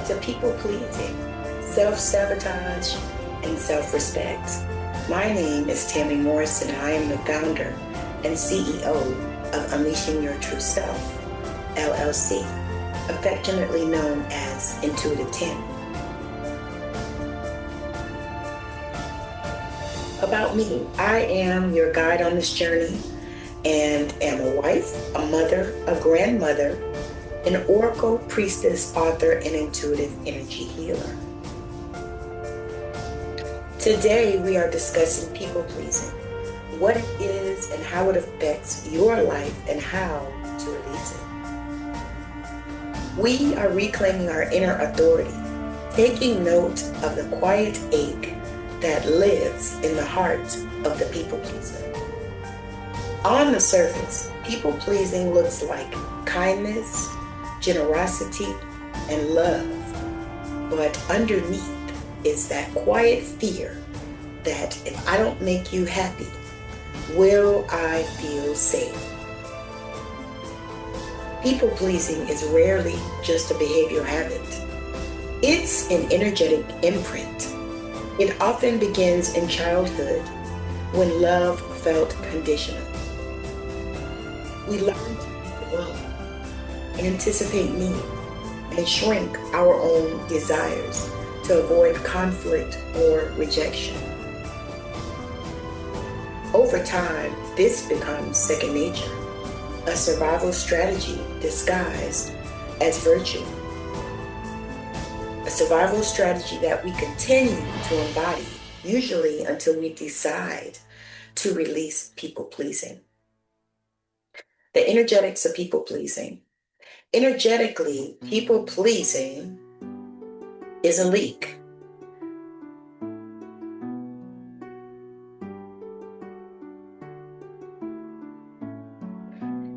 to people pleasing, self-sabotage, and self-respect. My name is Tammy Morrison, and I am the founder and CEO of Unleashing Your True Self, LLC, affectionately known as Intuitive Tammy. About me, I am your guide on this journey and am a wife, a mother, a grandmother, an oracle, priestess, author, and intuitive energy healer. Today, we are discussing people pleasing, what it is and how it affects your life and how to release it. We are reclaiming our inner authority, taking note of the quiet ache that lives in the heart of the people pleaser. On the surface, people pleasing looks like kindness, generosity, and love. But underneath is that quiet fear that if I don't make you happy, will I feel safe? People pleasing is rarely just a behavioral habit. It's an energetic imprint. It often begins in childhood when love felt conditional. We learn to read the room, anticipate need, and shrink our own desires to avoid conflict or rejection. Over time, this becomes second nature, a survival strategy disguised as virtue. A survival strategy that we continue to embody, usually until we decide to release people-pleasing. The energetics of people-pleasing. Energetically, people-pleasing is a leak.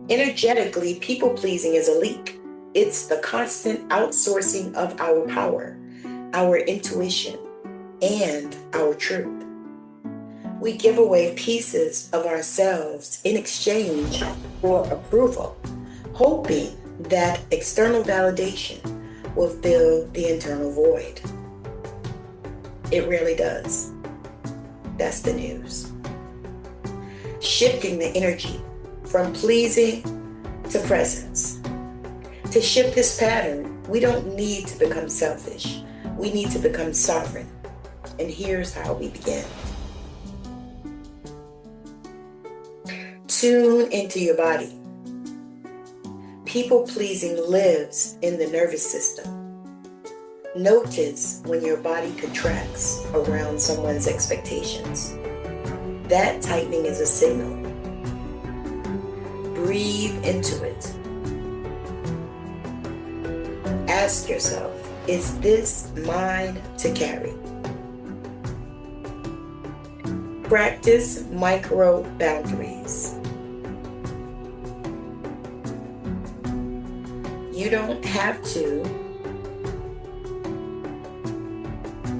Energetically, people-pleasing is a leak. It's the constant outsourcing of our power, our intuition, and our truth. We give away pieces of ourselves in exchange for approval, hoping that external validation will fill the internal void. It really does. That's the news. Shifting the energy from pleasing to presence. To shift this pattern, we don't need to become selfish. We need to become sovereign. And here's how we begin. Tune into your body. People-pleasing lives in the nervous system. Notice when your body contracts around someone's expectations. That tightening is a signal. Breathe into it. Ask yourself, is this mine to carry? Practice micro boundaries. You don't have to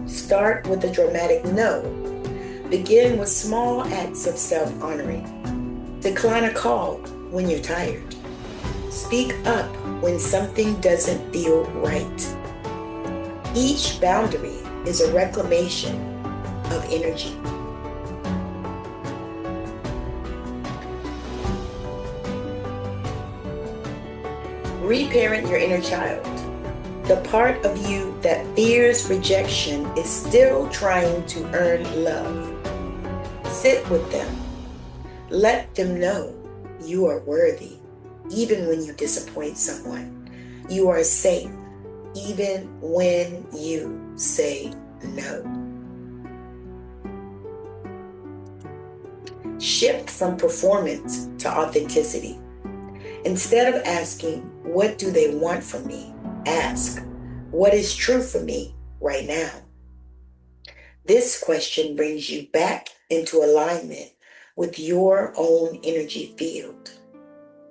start with a dramatic no. Begin with small acts of self-honoring. Decline a call when you're tired. Speak up when something doesn't feel right. Each boundary is a reclamation of energy. Reparent your inner child. The part of you that fears rejection is still trying to earn love. Sit with them. Let them know you are worthy. Even when you disappoint someone, you are safe, even when you say no. Shift from performance to authenticity. Instead of asking, what do they want from me? Ask, what is true for me right now? This question brings you back into alignment with your own energy field.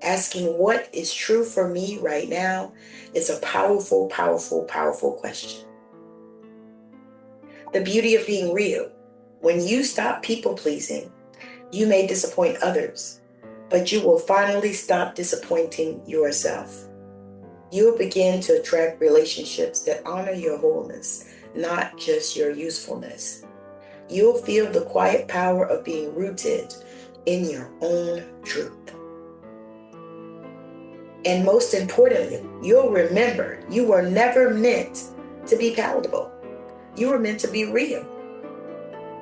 Asking what is true for me right now is a powerful, powerful, powerful question. The beauty of being real. When you stop people-pleasing, you may disappoint others, but you will finally stop disappointing yourself. You'll begin to attract relationships that honor your wholeness, not just your usefulness. You'll feel the quiet power of being rooted in your own truth. And most importantly, you'll remember you were never meant to be palatable. You were meant to be real.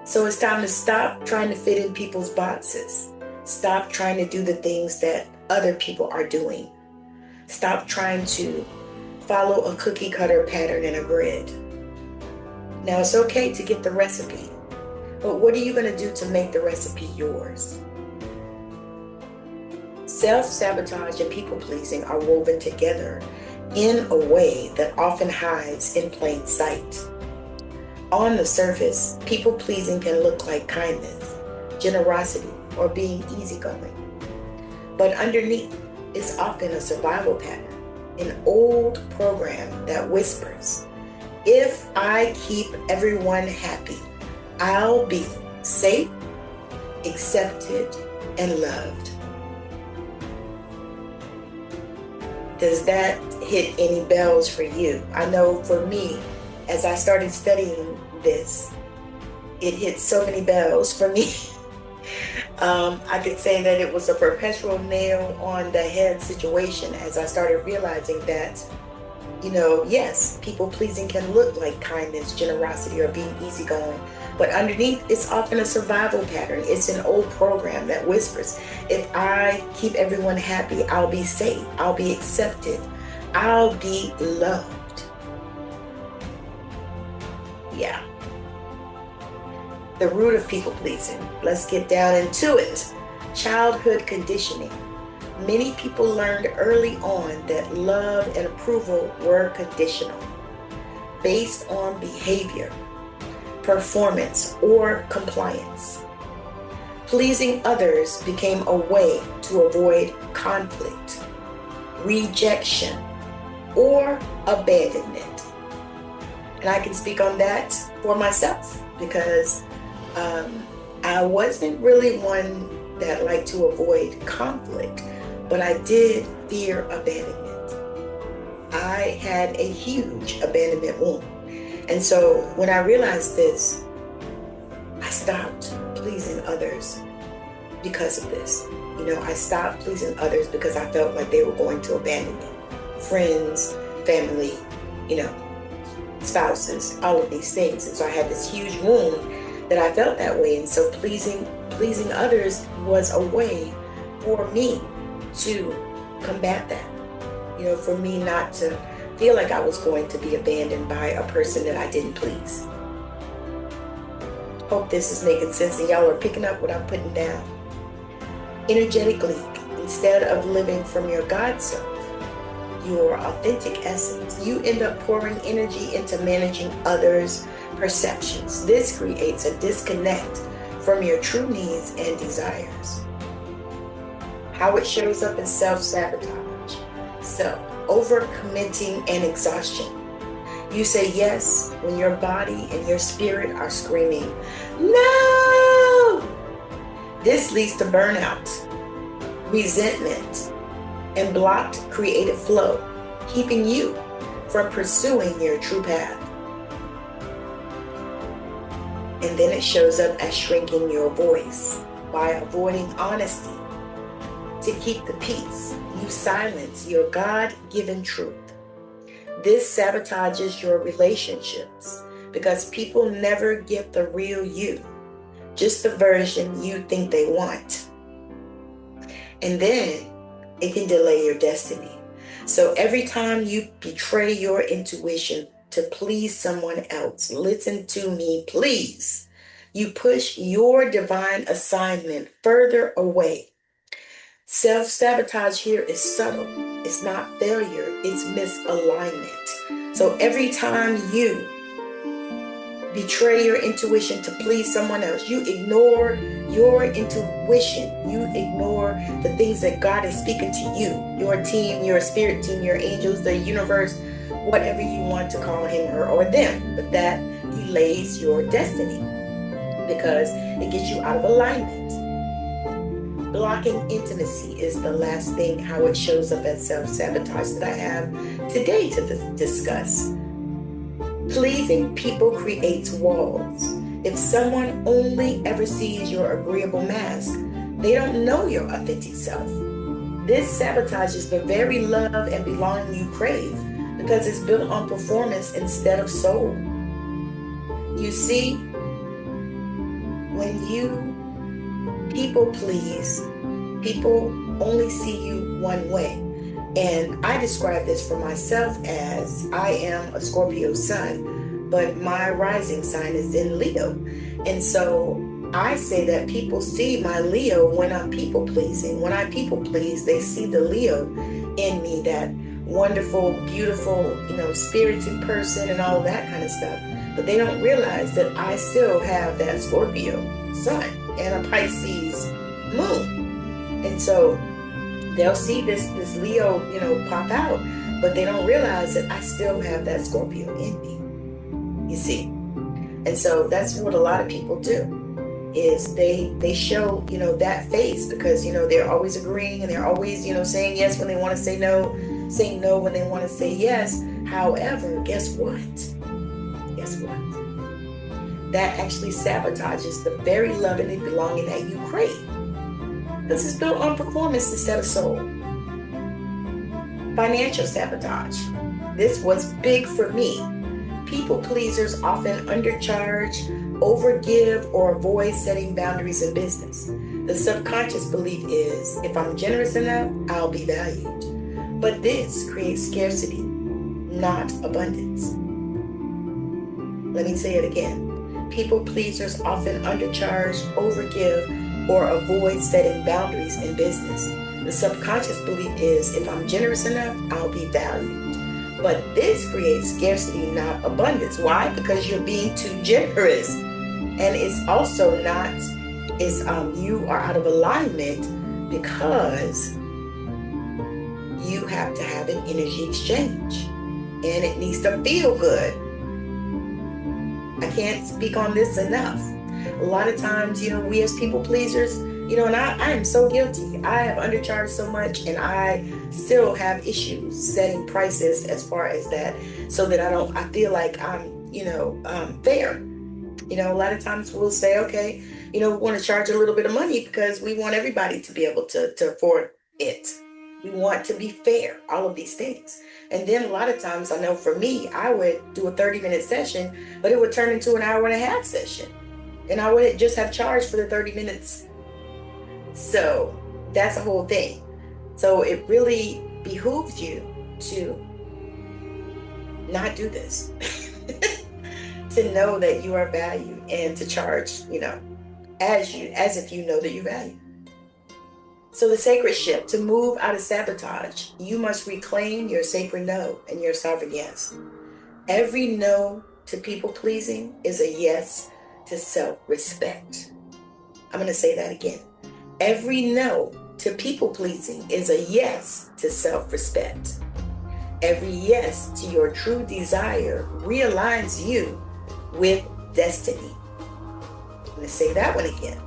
So it's time to stop trying to fit in people's boxes. Stop trying to do the things that other people are doing. Stop trying to follow a cookie cutter pattern and a grid. Now, it's okay to get the recipe, but what are you going to do to make the recipe yours? Self-sabotage and people-pleasing are woven together in a way that often hides in plain sight. On the surface, people-pleasing can look like kindness, generosity, or being easygoing. But underneath is often a survival pattern, an old program that whispers, if I keep everyone happy, I'll be safe, accepted, and loved. Does that hit any bells for you? I know for me, as I started studying this, it hit so many bells for me. I could say that it was a perpetual nail on the head situation as I started realizing that, yes, people pleasing can look like kindness, generosity, or being easygoing, but underneath it's often a survival pattern. It's an old program that whispers, if I keep everyone happy, I'll be safe, I'll be accepted, I'll be loved. Yeah. The root of people pleasing. Let's get down into it. Childhood conditioning. Many people learned early on that love and approval were conditional, based on behavior, performance, or compliance. Pleasing others became a way to avoid conflict, rejection, or abandonment. And I can speak on that for myself because I wasn't really one that liked to avoid conflict, but I did fear abandonment. I had a huge abandonment wound. And so when I realized this, I stopped pleasing others because of this. I stopped pleasing others because I felt like they were going to abandon me. Friends, family, spouses, all of these things. And so I had this huge wound that I felt that way. And so pleasing others was a way for me to combat that. For me not to feel like I was going to be abandoned by a person that I didn't please. Hope this is making sense and y'all are picking up what I'm putting down. Energetically, instead of living from your God self, your authentic essence, you end up pouring energy into managing others' perceptions. This creates a disconnect from your true needs and desires. How it shows up is self-sabotage. So, overcommitting and exhaustion. You say yes when your body and your spirit are screaming, no! This leads to burnout, resentment, and blocked creative flow, keeping you from pursuing your true path. And then it shows up as shrinking your voice by avoiding honesty. To keep the peace, you silence your God-given truth. This sabotages your relationships because people never get the real you, just the version you think they want. And then it can delay your destiny. So every time you betray your intuition to please someone else, listen to me, please, you push your divine assignment further away. Self-sabotage here is subtle. It's not failure, it's misalignment. So every time you betray your intuition to please someone else, you ignore your intuition. You ignore the things that God is speaking to you, your team, your spirit team, your angels, the universe, whatever you want to call him, her, or them. But that delays your destiny because it gets you out of alignment. Blocking intimacy is the last thing, how it shows up as self-sabotage that I have today to discuss. Pleasing people creates walls. If someone only ever sees your agreeable mask, they don't know your authentic self. This sabotages the very love and belonging you crave because it's built on performance instead of soul. You see, when you people please, people only see you one way. And I describe this for myself as I am a Scorpio sun, but my rising sign is in Leo. And so I say that people see my Leo when I'm people pleasing. When I people please, they see the Leo in me, that wonderful, beautiful, spirited person and all that kind of stuff. But they don't realize that I still have that Scorpio sun and a Pisces moon. And so they'll see this Leo, pop out, but they don't realize that I still have that Scorpio in me, you see. And so that's what a lot of people do, is they show, that face because, they're always agreeing and they're always, saying yes when they want to say no, saying no when they want to say yes. However, guess what? Guess what? That actually sabotages the very love and belonging that you crave. This is built on performance instead of soul. Financial sabotage. This was big for me. People pleasers often undercharge, overgive, or avoid setting boundaries in business. The subconscious belief is, if I'm generous enough, I'll be valued. But this creates scarcity, not abundance. Let me say it again. People pleasers often undercharge, overgive, or avoid setting boundaries in business. The subconscious belief is, if I'm generous enough, I'll be valued. But this creates scarcity, not abundance. Why? Because you're being too generous. And it's also not, you are out of alignment because you have to have an energy exchange. And it needs to feel good. I can't speak on this enough. A lot of times, we as people pleasers, and I am so guilty. I have undercharged so much and I still have issues setting prices as far as that, so that I feel like I'm, fair. A lot of times we'll say, okay, we want to charge a little bit of money because we want everybody to be able to afford it. We want to be fair, all of these things. And then a lot of times, I know for me, I would do a 30-minute session, but it would turn into an hour and a half session. And I would just have charged for the 30 minutes. So that's a whole thing. So it really behooves you to not do this. To know that you are valued and to charge, as if you know that you're valued. So the sacred shift, to move out of sabotage, you must reclaim your sacred no and your sovereign yes. Every no to people pleasing is a yes to self-respect. I'm going to say that again. Every no to people pleasing is a yes to self-respect. Every yes to your true desire realigns you with destiny. I'm going to say that one again.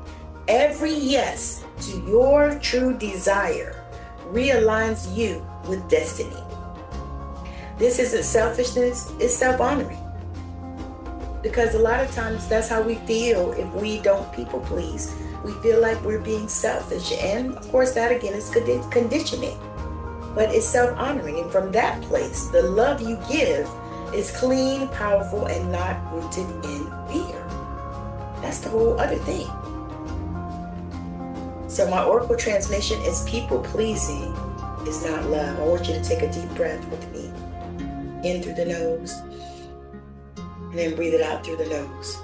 Every yes to your true desire realigns you with destiny. This isn't selfishness, it's self-honoring. Because a lot of times that's how we feel if we don't people please. We feel like we're being selfish. And of course that again is conditioning. But it's self-honoring. And from that place, the love you give is clean, powerful, and not rooted in fear. That's the whole other thing. So my oracle transmission is people pleasing is not love. I want you to take a deep breath with me. In through the nose. And then breathe it out through the nose.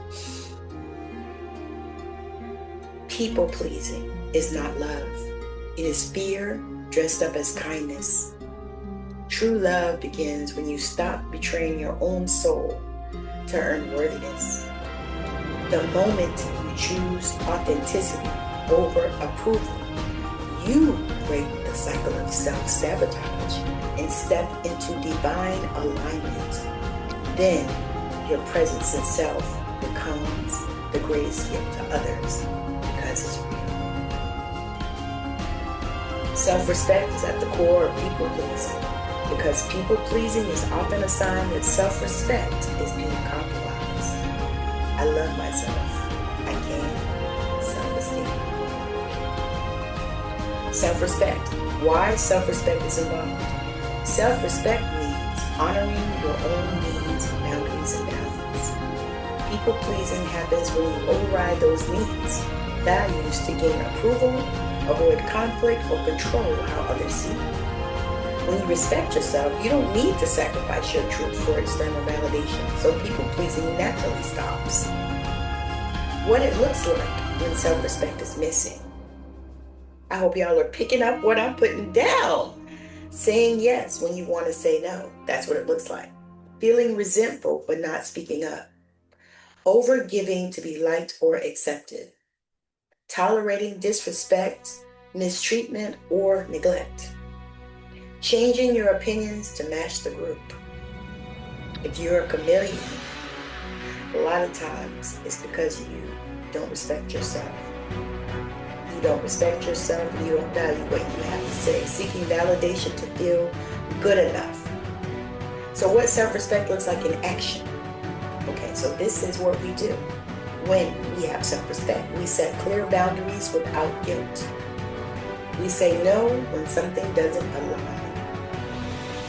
People pleasing is not love. It is fear dressed up as kindness. True love begins when you stop betraying your own soul to earn worthiness. The moment you choose authenticity over approval, you break the cycle of self-sabotage and step into divine alignment. Then your presence itself becomes the greatest gift to others because it's real. Self-respect is at the core of people-pleasing, because people-pleasing is often a sign that self-respect is being compromised. I love myself. I can. Self-esteem. Self-respect. Why self-respect is involved? Self-respect means honoring your own needs, boundaries, and values. People-pleasing happens when you override those needs, values to gain approval, avoid conflict, or control how others see you. When you respect yourself, you don't need to sacrifice your truth for external validation, so people-pleasing naturally stops. What it looks like when self-respect is missing. I hope y'all are picking up what I'm putting down. Saying yes when you want to say no. That's what it looks like. Feeling resentful but not speaking up. Overgiving to be liked or accepted. Tolerating disrespect, mistreatment, or neglect. Changing your opinions to match the group. If you're a chameleon, a lot of times it's because you don't respect yourself. You don't respect yourself and you don't value what you have to say, seeking validation to feel good enough. So what self-respect looks like in action? Okay, so this is what we do. When we have self-respect, we set clear boundaries without guilt. We say no when something doesn't align.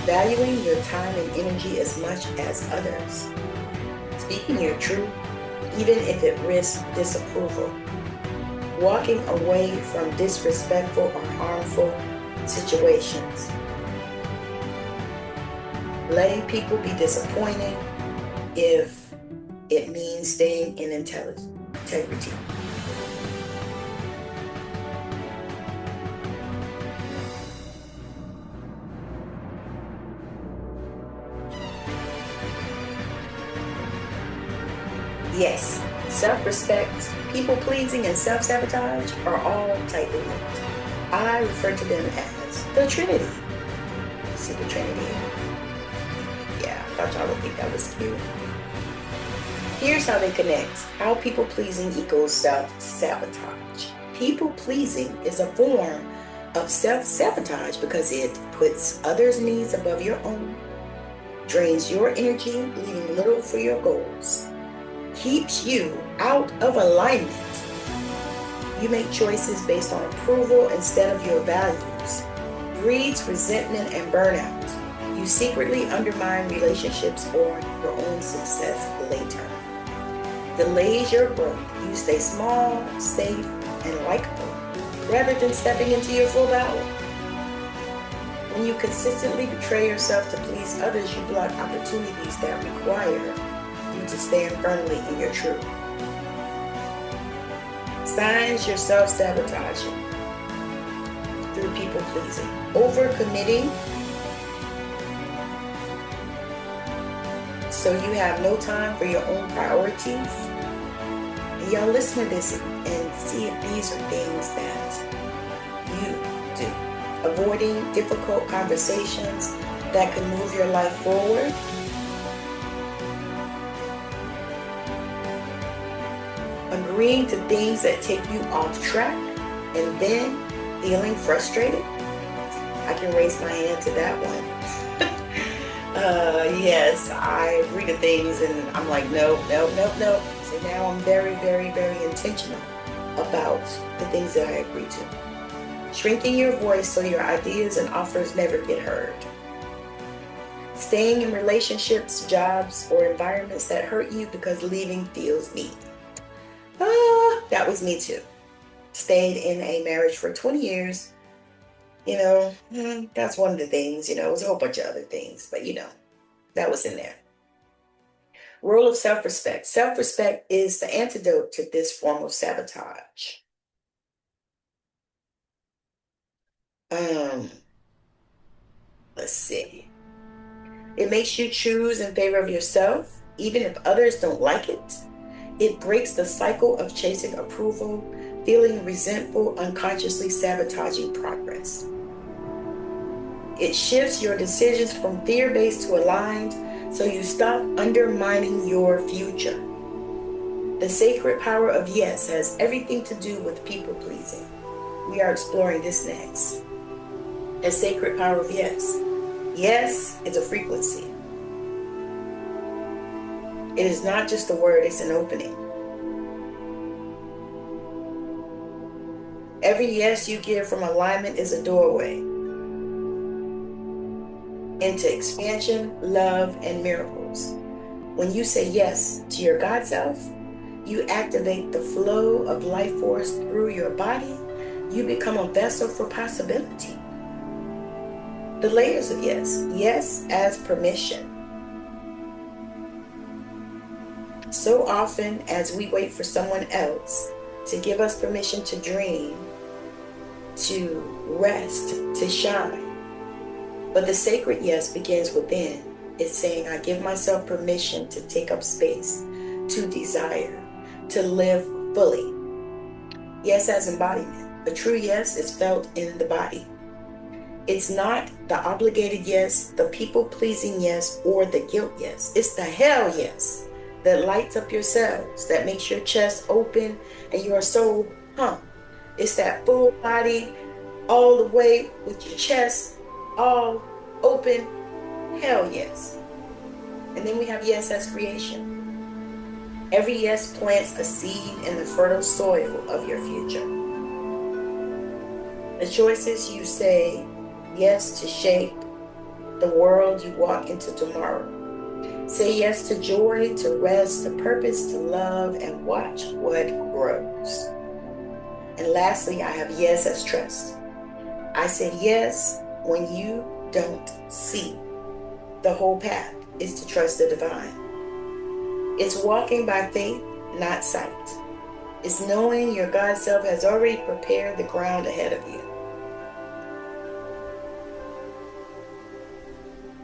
Valuing your time and energy as much as others. Speaking your truth, even if it risks disapproval. Walking away from disrespectful or harmful situations. Letting people be disappointed if it means staying in integrity. Yes, self-respect, people-pleasing, and self-sabotage are all tightly linked. I refer to them as the Trinity. See the Trinity? Yeah, I thought y'all would think that was cute. Here's how they connect. How people-pleasing equals self-sabotage. People-pleasing is a form of self-sabotage because it puts others' needs above your own, drains your energy, leaving little for your goals, keeps you out of alignment. You make choices based on approval instead of your values, breeds resentment and burnout. You secretly undermine relationships or your own success later. Delays your growth. You stay small, safe, and likable rather than stepping into your full power. When you consistently betray yourself to please others, you block opportunities that require you to stand firmly in your truth. Signs you're self-sabotaging through people-pleasing. Overcommitting, so you have no time for your own priorities. And y'all listen to this and see if these are things that you do. Avoiding difficult conversations that can move your life forward. Agreeing to things that take you off track and then feeling frustrated. I can raise my hand to that one. Yes, I agree to things and I'm like, nope. So now I'm very, very, very intentional about the things that I agree to. Shrinking your voice so your ideas and offers never get heard. Staying in relationships, jobs, or environments that hurt you because leaving feels neat. That was me too. Stayed in a marriage for 20 years. That's one of the things, it was a whole bunch of other things, but that was in there. Role of self-respect. Self-respect is the antidote to this form of sabotage. Let's see. It makes you choose in favor of yourself, even if others don't like it. It breaks the cycle of chasing approval, feeling resentful, unconsciously sabotaging progress. It shifts your decisions from fear-based to aligned, so you stop undermining your future. The sacred power of yes has everything to do with people-pleasing. We are exploring this next. A sacred power of yes. Yes is a frequency. It is not just a word, it's an opening. Every yes you give from alignment is a doorway into expansion, love, and miracles. When you say yes to your God self, you activate the flow of life force through your body. You become a vessel for possibility. The layers of yes. Yes as permission. So often as we wait for someone else to give us permission to dream, to rest, to shine. But the sacred yes begins within. It's saying, I give myself permission to take up space, to desire, to live fully. Yes as embodiment. A true yes is felt in the body. It's not the obligated yes, the people-pleasing yes, or the guilt yes. It's the hell yes that lights up your cells, that makes your chest open and your soul pump. It's that full body, all the way with your chest all open, hell yes. And then we have yes as creation. Every yes plants a seed in the fertile soil of your future. The choices you say yes to shape the world you walk into tomorrow. Say yes to joy, to rest, to purpose, to love, and watch what grows. And lastly, I have yes as trust. I said yes when you don't see. The whole path is to trust the divine. It's walking by faith, not sight. It's knowing your God self has already prepared the ground ahead of you.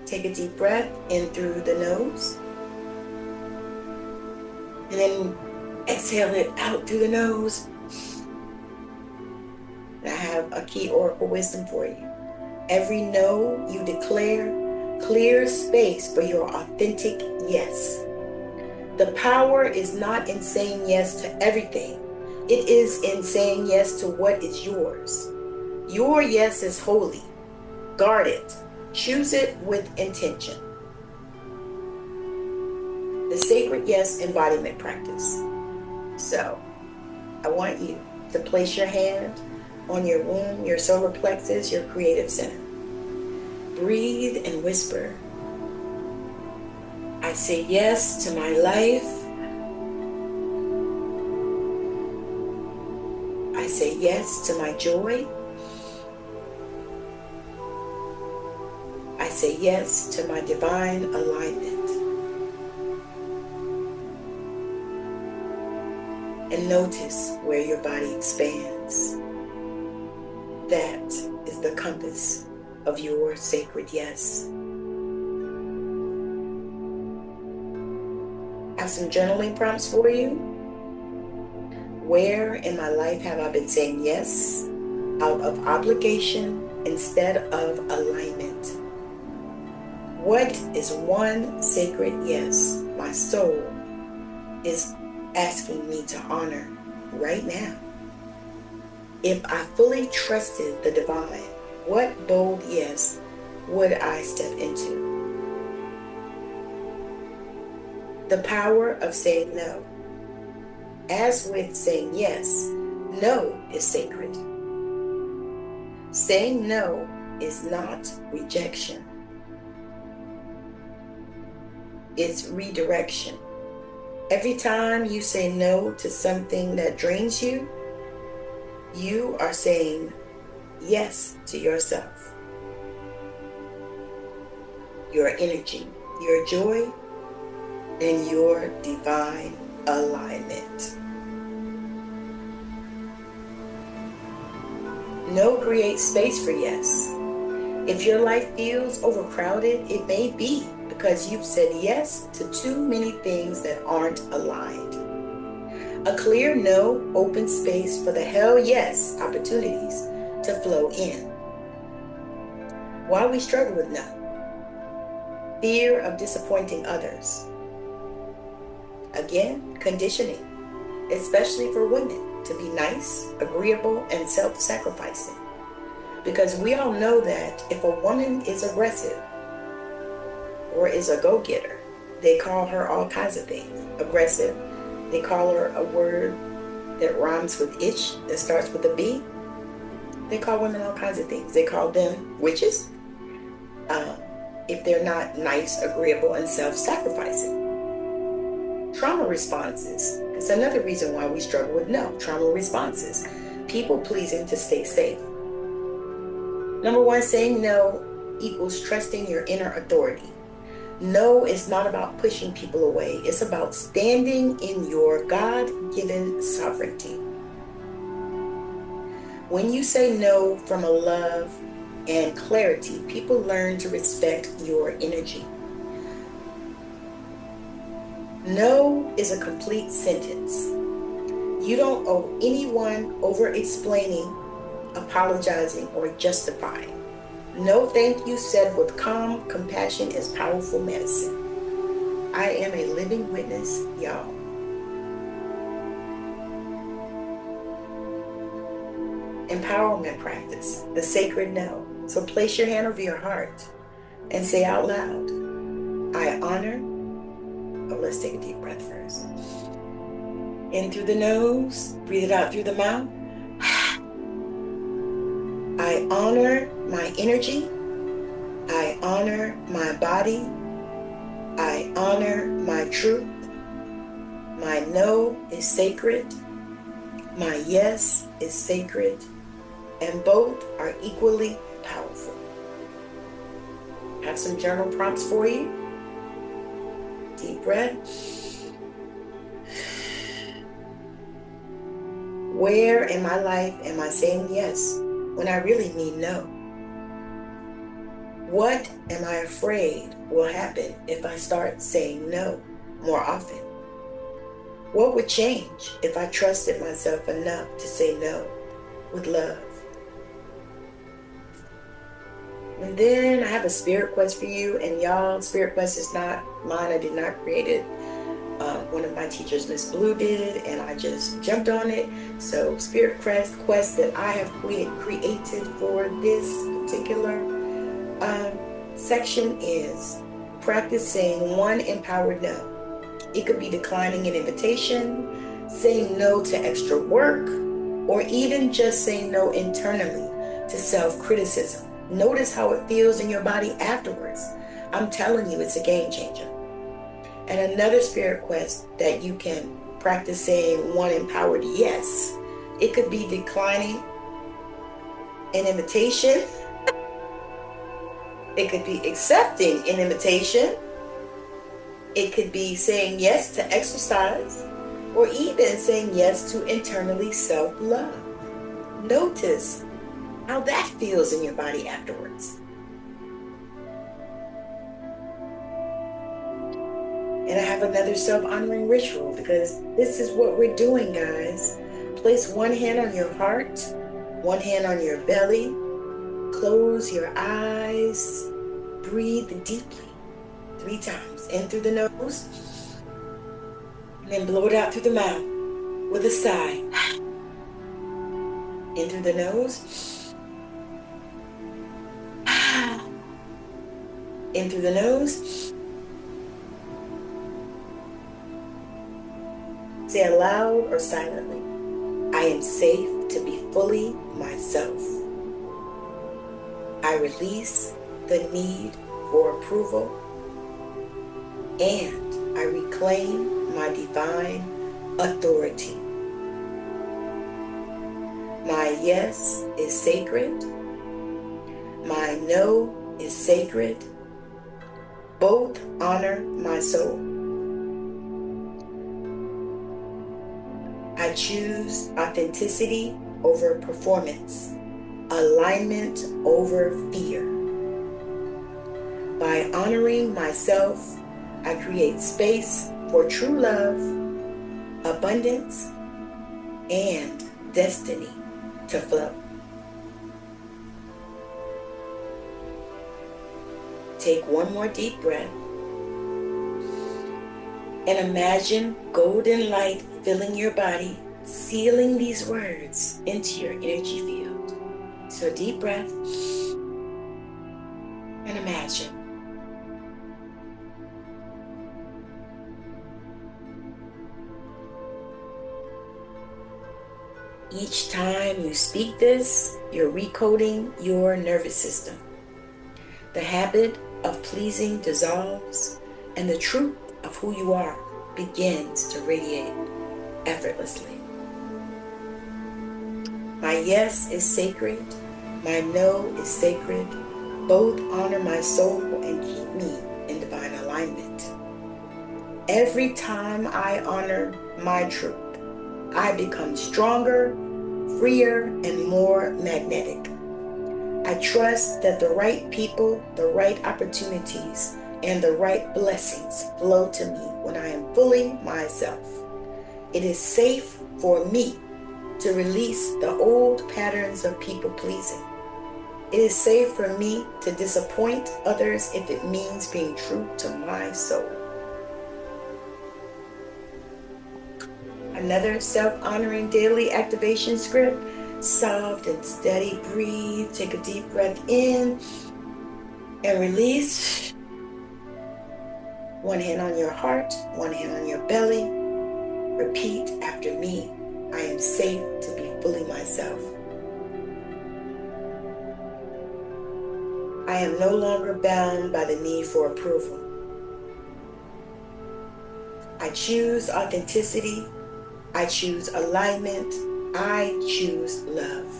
Take a deep breath in through the nose. And then exhale it out through the nose. And I have a key oracle wisdom for you. Every no you declare clears space for your authentic yes. The power is not in saying yes to everything. It is in saying yes to what is yours. Your yes is holy. Guard it. Choose it with intention. The sacred yes embodiment practice. So, I want you to place your hand on your womb, your solar plexus, your creative center. Breathe and whisper. I say yes to my life. I say yes to my joy. I say yes to my divine alignment. And notice where your body expands. That is the compass of your sacred yes. I have some journaling prompts for you. Where in my life have I been saying yes out of obligation instead of alignment? What is one sacred yes my soul is asking me to honor right now? If I fully trusted the divine, what bold yes would I step into? The power of saying no. As with saying yes, no is sacred. Saying no is not rejection. It's redirection. Every time you say no to something that drains you, you are saying yes to yourself, your energy, your joy, and your divine alignment. No creates space for yes. If your life feels overcrowded, it may be because you've said yes to too many things that aren't aligned. A clear no opens space for the hell yes opportunities to flow in. Why we struggle with no? Fear of disappointing others. Again, conditioning, especially for women, to be nice, agreeable, and self-sacrificing. Because we all know that if a woman is aggressive or is a go-getter, they call her all kinds of things. Aggressive, they call her a word that rhymes with itch, that starts with a B. They call women all kinds of things. They call them witches. If they're not nice, agreeable, and self-sacrificing. Trauma responses. It's another reason why we struggle with no. Trauma responses. People pleasing to stay safe. Number one, saying no equals trusting your inner authority. No is not about pushing people away. It's about standing in your God-given sovereignty. When you say no from a love and clarity, people learn to respect your energy. No is a complete sentence. You don't owe anyone over-explaining, apologizing, or justifying. No thank you said with calm compassion is powerful medicine. I am a living witness, y'all. Empowerment practice, the sacred no. So place your hand over your heart and say out loud, I honor. Oh, let's take a deep breath first. In through the nose, breathe it out through the mouth. I honor my energy. I honor my body. I honor my truth. My no is sacred. My yes is sacred. And both are equally powerful. I have some journal prompts for you. Deep breath. Where in my life am I saying yes when I really mean no? What am I afraid will happen if I start saying no more often? What would change if I trusted myself enough to say no with love? And then I have a spirit quest for you, and y'all, spirit quest is not mine. I did not create it. One of my teachers, Miss Blue, did, and I just jumped on it. So spirit quest that I have created for this particular section is practice saying one empowered no. It could be declining an invitation, saying no to extra work, or even just saying no internally to self-criticism. Notice how it feels in your body afterwards. I'm telling you, it's a game changer. And another spirit quest that you can practice saying one empowered yes. It could be declining an invitation. It could be accepting an invitation. It could be saying yes to exercise, or even saying yes to internally self-love. Notice how that feels in your body afterwards. And I have another self-honoring ritual, because this is what we're doing, guys. Place one hand on your heart, one hand on your belly. Close your eyes. Breathe deeply 3 times. In through the nose, and then blow it out through the mouth with a sigh. In through the nose. In through the nose. Say aloud or silently, I am safe to be fully myself. I release the need for approval, and I reclaim my divine authority. My yes is sacred. My no is sacred. Both honor my soul. I choose authenticity over performance, alignment over fear. By honoring myself, I create space for true love, abundance, and destiny to flow. Take one more deep breath and imagine golden light filling your body, sealing these words into your energy field. So a deep breath and imagine. Each time you speak this, you're recoding your nervous system. The habit of pleasing dissolves, and the truth of who you are begins to radiate effortlessly. My yes is sacred. My no is sacred. Both honor my soul and keep me in divine alignment. Every time I honor my truth, I become stronger, freer, and more magnetic. I trust that the right people, the right opportunities, and the right blessings flow to me when I am fully myself. It is safe for me to release the old patterns of people pleasing. It is safe for me to disappoint others if it means being true to my soul. Another self-honoring daily activation script. Soft and steady breathe. Take a deep breath in and release. One hand on your heart, one hand on your belly. Repeat after me. I am safe to be fully myself. I am no longer bound by the need for approval. I choose authenticity. I choose alignment. I choose love.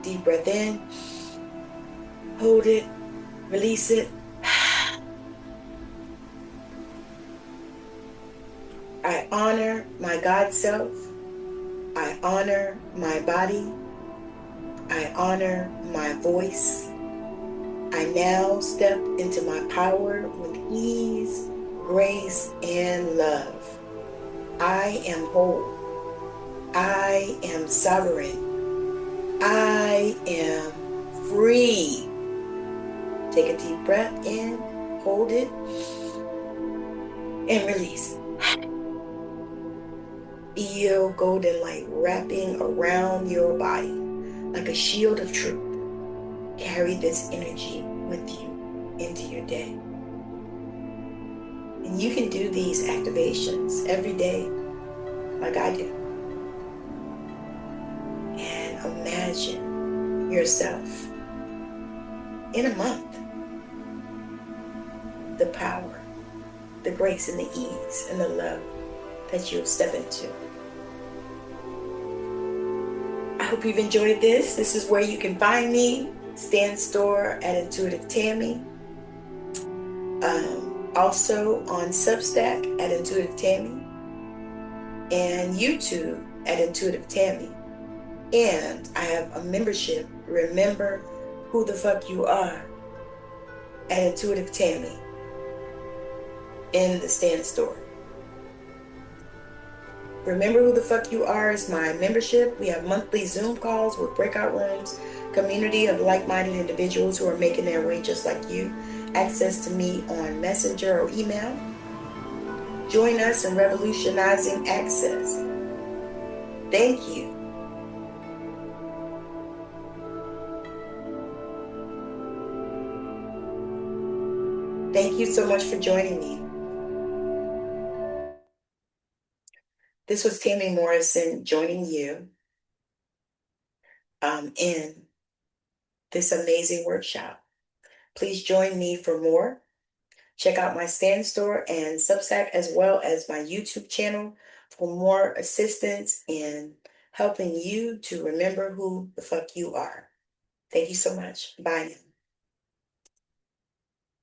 Deep breath in. Hold it. Release it. I honor my God self. I honor my body. I honor my voice. I now step into my power with ease, grace, and love. I am whole. I am sovereign. I am free. Take a deep breath in, hold it, and release. Feel golden light wrapping around your body like a shield of truth. Carry this energy with you into your day. And you can do these activations every day like I do. And imagine yourself in a month. The power, the grace, and the ease, and the love that you'll step into. I hope you've enjoyed this. This is where you can find me. Stand store at Intuitive Tammy. Also on Substack at Intuitive Tammy. And YouTube at Intuitive Tammy. And I have a membership, Remember Who the Fuck You Are, at Intuitive Tammy in the Stand store. Remember Who the Fuck You Are is my membership. We have monthly Zoom calls with breakout rooms, community of like-minded individuals who are making their way just like you, access to me on Messenger or email. Join us in revolutionizing access. Thank you. Thank you so much for joining me. This was Tammy Morrison joining you in this amazing workshop. Please join me for more. Check out my Stand store and Substack as well as my YouTube channel for more assistance in helping you to remember who the fuck you are. Thank you so much. Bye now.